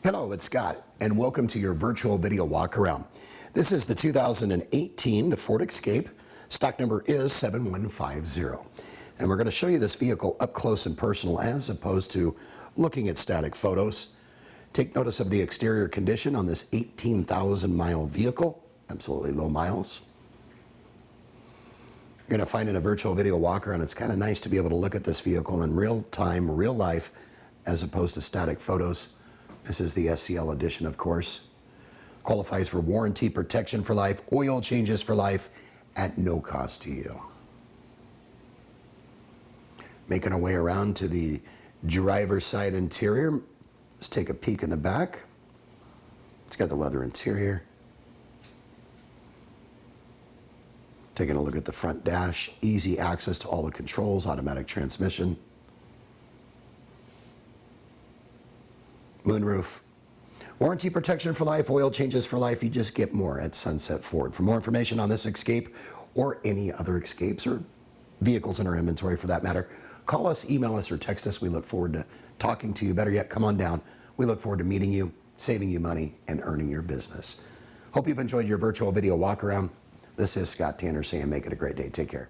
Hello, it's Scott, and welcome to your virtual video walk around. This is the 2018 Ford Escape. Stock number is 7150. And we're going to show you this vehicle up close and personal as opposed to looking at static photos. Take notice of the exterior condition on this 18,000 mile vehicle. Absolutely low miles. You're going to find in a virtual video walk around, it's kind of nice to be able to look at this vehicle in real time, real life, as opposed to static photos. This is the SCL edition, of course. Qualifies for warranty protection for life, oil changes for life at no cost to you. Making our way around to the driver's side interior. Let's take a peek in the back. It's got the leather interior. Taking a look at the front dash. Easy access to all the controls, automatic transmission. Moonroof. Warranty protection for life, oil changes for life. You just get more at Sunset Ford. For more information on this Escape or any other Escapes or vehicles in our inventory for that matter, call us, email us, or text us. We look forward to talking to you. Better yet, come on down. We look forward to meeting you, saving you money, and earning your business. Hope you've enjoyed your virtual video walk around. This is Scott Tanner saying make it a great day. Take care.